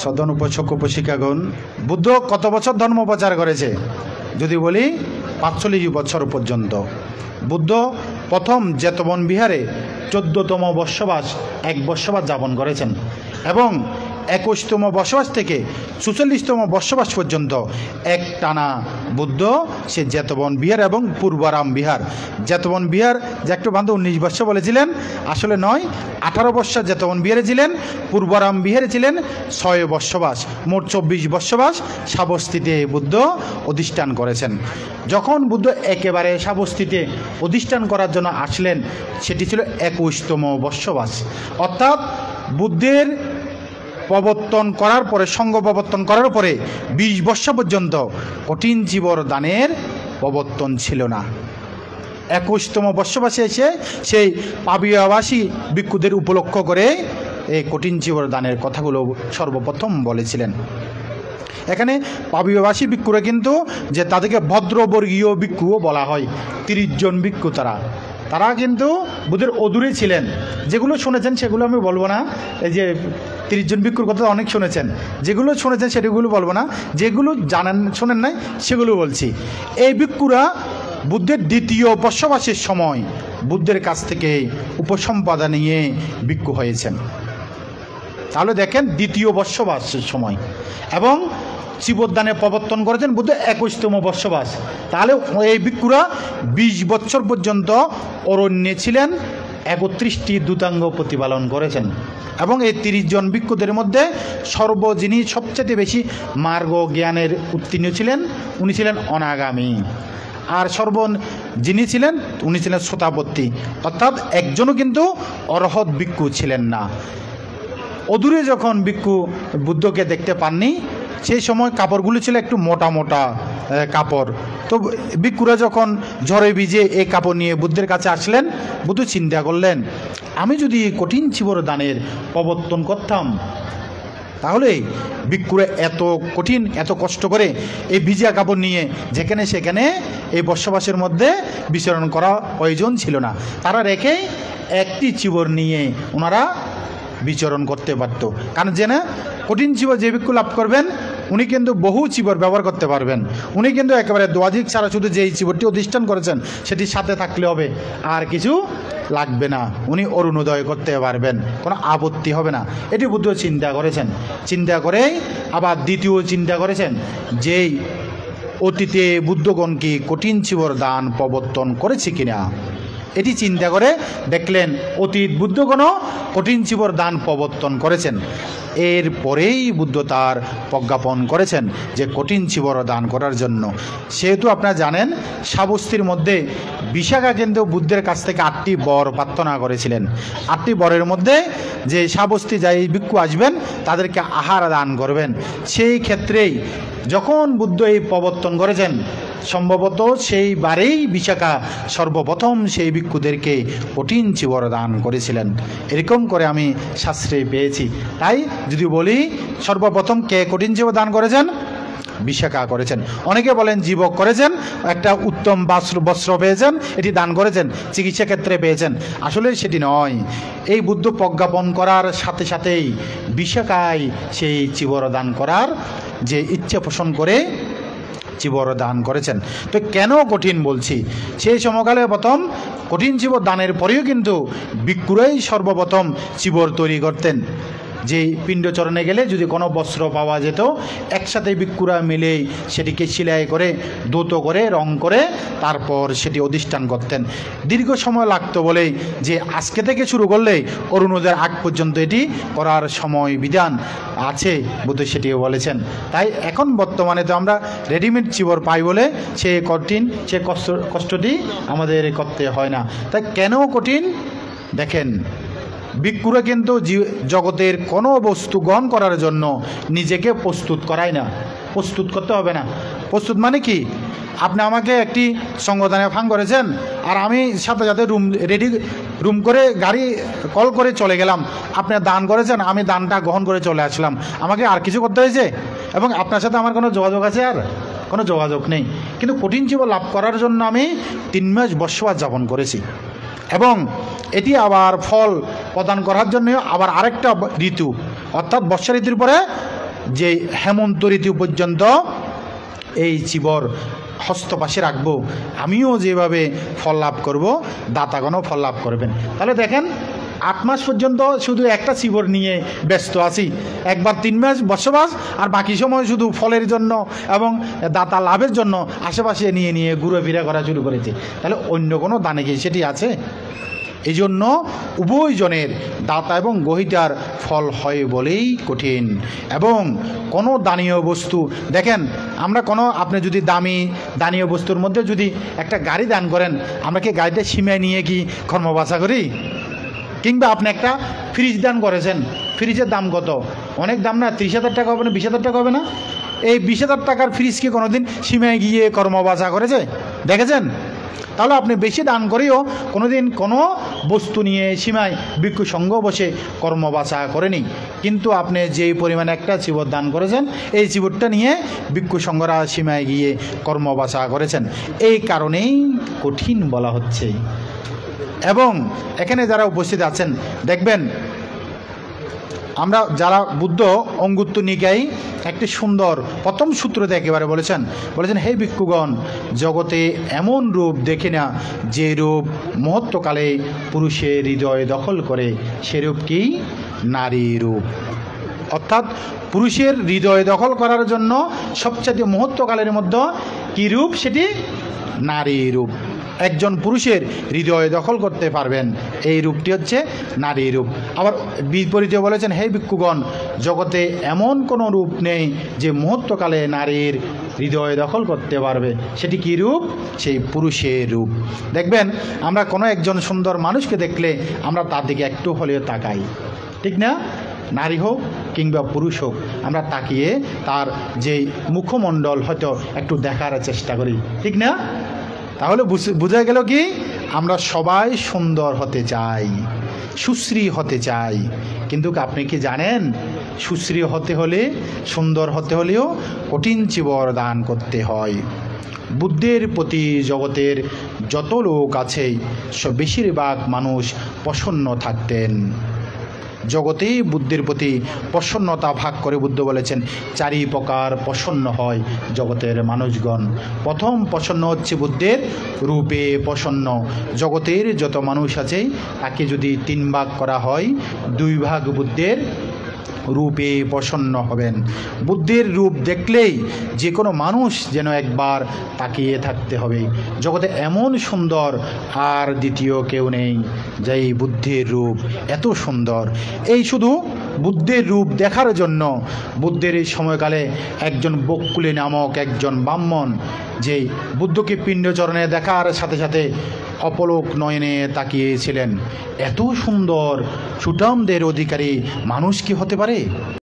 সদন উপাসক উপাসিকাগণ, বুদ্ধ কত বছর ধর্ম প্রচার করেছে? যদি বলি ৪৫ বছর পর্যন্ত। বুদ্ধ প্রথম জেতবন বিহারে ১৪তম বর্ষবাস ১ বর্ষবাস যাপন করেছেন এবং ২১তম বর্ষবাস থেকে ৪৪তম বর্ষবাস পর্যন্ত এক টানা বুদ্ধ সে জেতবন বিহার এবং পূর্বারাম বিহার, জেতবন বিহার যে একটু বান্ধব ১৯ বর্ষ বলেছিলেন, আসলে নয়, ১৮ বর্ষ জেতবন বিহারে ছিলেন, পূর্বারাম বিহারে ছিলেন ৬ বর্ষবাস, মোট ২৪ বর্ষবাস সাবস্তিতে বুদ্ধ অধিষ্ঠান করেছেন। যখন বুদ্ধ একেবারে সাবস্তিতে অধিষ্ঠান করার জন্য আসলেন সেটি ছিল ২১তম বর্ষবাস, অর্থাৎ বুদ্ধের প্রবর্তন করার পরে, সঙ্গ প্রবর্তন করার পরে ২০ বর্ষ পর্যন্ত কঠিন চীবর দানের প্রবর্তন ছিল না। ২১তম বর্ষবাসে এসে সেই পাবিয়াবাসী ভিক্ষুদের উপলক্ষ করে এই কঠিন চীবর দানের কথাগুলো সর্বপ্রথম বলেছিলেন। এখানে পাবিয়াবাসী ভিক্ষুরা কিন্তু যে তাদেরকে ভদ্রবর্গীয় ভিক্ষুও বলা হয়, ৩০ জন ভিক্ষু তারা কিন্তু বুদ্ধের অদূরে ছিলেন। যেগুলো শুনেছেন সেগুলো আমি বলবো না, এই যে ৩০ জন ভিক্ষুর কথা অনেক শুনেছেন, যেগুলো শুনেছেন সেগুলো বলবো না, যেগুলো শোনেন নাই সেগুলো বলছি। এই ভিক্ষুরা বুদ্ধের দ্বিতীয় বর্ষবাসের সময় বুদ্ধের কাছ থেকে উপসম্পদা নিয়ে ভিক্ষু হয়েছেন। তাহলে দেখেন, দ্বিতীয় বর্ষবাসের সময়, এবং চীবরদানে প্রবর্তন করেছেন বুদ্ধ ২১তম বর্ষবাস। তাহলে এই ভিক্ষুরা ২০ বছর পর্যন্ত অরণ্যে ছিলেন, ৩১টি দূতাঙ্গ প্রতিপালন করেছেন। এবং এই ৩০ জন ভিক্ষুদের মধ্যে যিনি সবচেয়ে বেশি মার্গ জ্ঞানের উত্তীর্ণ ছিলেন, উনি ছিলেন অনাগামী। আর যিনি ছিলেন উনি ছিলেন শ্রোতাবর্তী, অর্থাৎ একজনও কিন্তু অরহৎ ভিক্ষু ছিলেন না। অদূরে যখন ভিক্ষু বুদ্ধকে দেখতে পাননি, সেই সময় কাপড়গুলো ছিল একটু মোটা মোটা কাপড়। তো ভিক্ষুরা যখন ঝড়ে ভিজে এই কাপড় নিয়ে বুদ্ধের কাছে আসলেন, বুদ্ধ চিন্তা করলেন, আমি যদি কঠিন চীবর দানের প্রবর্তন করতাম তাহলে ভিক্ষুরা এত কঠিন, এত কষ্ট করে এই ভিজা কাপড় নিয়ে যেখানে সেখানে এই বর্ষবাসের মধ্যে বিচরণ করা প্রয়োজন ছিল না। তারা রেখে একটি চীবর নিয়ে ওনারা বিচরণ করতে পারত। কারণ যে না, কঠিন চীবর যে ভিক্ষু লাভ করবেন উনি কিন্তু বহু চীবর ব্যবহার করতে পারবেন। উনি কিন্তু একেবারে দ্বাধিক ছাড়া শুধু যেই চীবরটি অধিষ্ঠান করেছেন সেটির সাথে থাকলে হবে, আর কিছু লাগবে না। উনি অরুণোদয় করতে পারবেন, কোনো আপত্তি হবে না। এটি বুদ্ধ চিন্তা করেছেন। চিন্তা করেই আবার দ্বিতীয় চিন্তা করেছেন, যেই অতীতে বুদ্ধগণ কি কঠিন চীবর দান প্রবর্তন করেছে কিনা। এটি চিন্তা করে দেখলেন অতীত বুদ্ধগণও কঠিন চীবর দান প্রবর্তন করেছেন। এরপরেই বুদ্ধ তার প্রজ্ঞাপন করেছেন যে কঠিন চীবর দান করার জন্য। সেহেতু আপনারা জানেন, সাবস্তির মধ্যে বিশাখা কিন্তু বুদ্ধের কাছ থেকে ৮টি বর প্রার্থনা করেছিলেন। ৮টি বরের মধ্যে যে সাবস্তি যাই ভিক্ষু আসবেন তাদেরকে আহার দান করবেন। সেই ক্ষেত্রেই যখন বুদ্ধ এই প্রবর্তন করেছেন, সম্ভবত সেইবারেই বিশাখা সর্বপ্রথম সেই ভিক্ষুদেরকে কঠিন চীবর দান করেছিলেন। এরকম করে আমি শাস্ত্রে পেয়েছি। তাই যদি বলি, সর্বপ্রথম কে কঠিন চীবর দান করেছেন? বিশাখা করেছেন। অনেকে বলেন জীবক করেছেন, একটা উত্তম বস্ত্র পেয়েছেন, এটি দান করেছেন, চিকিৎসা ক্ষেত্রে পেয়েছেন। আসলে সেটি নয়। এই বুদ্ধ প্রজ্ঞাপন করার সাথে সাথেই বিশাখায় সেই চীবর দান করার যে ইচ্ছে পোষণ করে চীবর দান করেছেন। তো কেন কঠিন বলছি, সেই সময়কালে প্রথম কঠিন চীবর দানের পরেও কিন্তু ভিক্ষুরাই সর্বপ্রথম চীবর তৈরি করতেন। যে পিণ্ডচরণে গেলে যদি কোনো বস্ত্র পাওয়া যেত, একসাথে ভিক্ষুরা মিলে সেটিকে সেলাই করে, দ্রুত করে, রং করে তারপর সেটি অধিষ্ঠান করতেন। দীর্ঘ সময় লাগতো বলে যে আজকে থেকে শুরু করলে অরুণোদয়ের আগ পর্যন্ত এটি করার সময় বিধান আছে, বুদ্ধ সেটিও বলেছেন। তাই এখন বর্তমানে তো আমরা রেডিমেড চীবর পাই বলে সে কষ্টটি আমাদের করতে হয় না। তাই কেন কঠিন দেখেন, ভিক্ষুরা কিন্তু জগতের কোনো বস্তু গ্রহণ করার জন্য নিজেকে প্রস্তুত করায় না। প্রস্তুত করতে হবে না। প্রস্তুত মানে কি, আপনি আমাকে একটি সঙ্গদানে ফাং করেছেন, আর আমি সাথে সাথে রুম করে গাড়ি কল করে চলে গেলাম। আপনি দান করেছেন, আমি দানটা গ্রহণ করে চলে আসলাম। আমাকে আর কিছু করতে হয়েছে? এবং আপনার সাথে আমার কোনো যোগাযোগ আছে? আর কোনো যোগাযোগ নেই। কিন্তু কঠিন চীবর লাভ করার জন্য আমি ৩ মাস বর্ষবাস যাপন করেছি, এবং এটি আবার ফল প্রদান করার জন্য আবার আরেকটা ঋতু, অর্থাৎ বর্ষা ঋতুর পরে যে হেমন্ত ঋতু পর্যন্ত এই চিবর হস্তপাশে রাখবো, আমিও যেভাবে ফল লাভ করব দাতাগণও ফল লাভ করবেন। তাহলে দেখেন 8 মাস পর্যন্ত শুধু একটা চিবর নিয়ে ব্যস্ত আছি, একবার 3 মাস বসবাস, আর বাকি সময় শুধু ফলের জন্য এবং দাতা লাভের জন্য আশেপাশে নিয়ে নিয়ে ঘুরে ফিরে করা শুরু করেছে। তাহলে অন্য কোনো দানে কি সেটি আছে? এই জন্য উভয়জনের দাতা এবং গ্রহীতার ফল হয় বলেই কঠিন। এবং কোনো দানীয় বস্তু দেখেন, আমরা কোনো আপনি যদি দানীয় বস্তুর মধ্যে যদি একটা গাড়ি দান করেন, আমরা কি গাড়িটা সীমায় নিয়ে কি কর্মবাসা করি? কিংবা আপনি একটা ফ্রিজ দান করেছেন, ফ্রিজের দাম কত? অনেক দাম না? 30,000 টাকা হবে না? 20,000 টাকা হবে না? এই 20,000 টাকার ফ্রিজ কি কোনোদিন সীমায় গিয়ে কর্মবাসা করেছে? দেখেছেন? তাহলে আপনি বেশি দান করেও কোনোদিন কোনো বস্তু নিয়ে সীমায় ভিক্ষু সঙ্গ বসে কর্মবাসা করেনি। কিন্তু আপনি যেই পরিমাণে একটা চিবর দান করেছেন, এই চিবরটা নিয়ে ভিক্ষু সঙ্গরা সীমায় গিয়ে কর্মবাসা করেছেন। এই কারণেই কঠিন বলা হচ্ছে। এবং এখানে যারা উপস্থিত আছেন দেখবেন, আমরা যারা বুদ্ধ অঙ্গুত্তর নিকায় একটি সুন্দর প্রথম সূত্রতে একেবারে বলেছেন হে ভিক্ষুগণ, জগতে এমন রূপ দেখে না যে রূপ মুহূর্তকালে পুরুষের হৃদয় দখল করে, সেরূপ কি নারী রূপ। অর্থাৎ পুরুষের হৃদয় দখল করার জন্য সবচেয়ে মুহূর্তকালের মধ্যে কী রূপ? সেটি নারী রূপ। একজন পুরুষের হৃদয় দখল করতে পারবেন, এই রূপটি হচ্ছে নারী রূপ। আবার বিপরীতে বলেছেন, হে ভিক্ষুগণ, জগতে এমন কোনো রূপ নেই যে মুহূর্তকালে নারীর হৃদয় দখল করতে পারবে, সেটি কী রূপ? সেই পুরুষের রূপ। দেখবেন, আমরা কোনো একজন সুন্দর মানুষকে দেখলে আমরা তার দিকে একটু হলেও তাকাই, ঠিক না? নারী হোক কিংবা পুরুষ হোক, আমরা তাকিয়ে তার যে মুখমণ্ডল হয়তো একটু দেখার চেষ্টা করি, ঠিক না? তাহলে বোঝা গেল কি আমরা সবাই সুন্দর হতে চাই, সুশ্রী হতে চাই। কিন্তু আপনি কি জানেন, সুশ্রী হতে হলে, সুন্দর হতে হলেও কঠিন চিবর দান করতে হয়। বুদ্ধের প্রতি জগতের যত লোক আছে বেশিরভাগ মানুষ প্রসন্ন থাকতেন। জগতে বুদ্ধের প্রতি প্রসন্নতা ভাগ করে বুদ্ধ বলেছেন 4 প্রকার প্রসন্ন হয় জগতের মানুষগণ। প্রথম প্রসন্ন হচ্ছে বুদ্ধের রূপে প্রসন্ন। জগতের যত মানুষ আছে তাকে যদি 3 ভাগ করা হয়, 2 ভাগ বুদ্ধের রূপে প্রসন্ন হবেন। বুদ্ধের রূপ দেখলেই যে কোনো মানুষ যেন একবার তাকিয়ে থাকতে হবে। জগতে এমন সুন্দর আর দ্বিতীয় কেউ নেই, যেই বুদ্ধের রূপ এত সুন্দর। এই শুধু বুদ্ধের রূপ দেখার জন্য বুদ্ধের এই সময়কালে একজন বকুলি নামক একজন ব্রাহ্মণ, যেই বুদ্ধকে পিণ্ডচরণে দেখার সাথে সাথে অপলোক নয়নে তাকিয়েছিলেন। এত সুন্দর সুঠামদের অধিকারী মানুষ কি হতে পারে?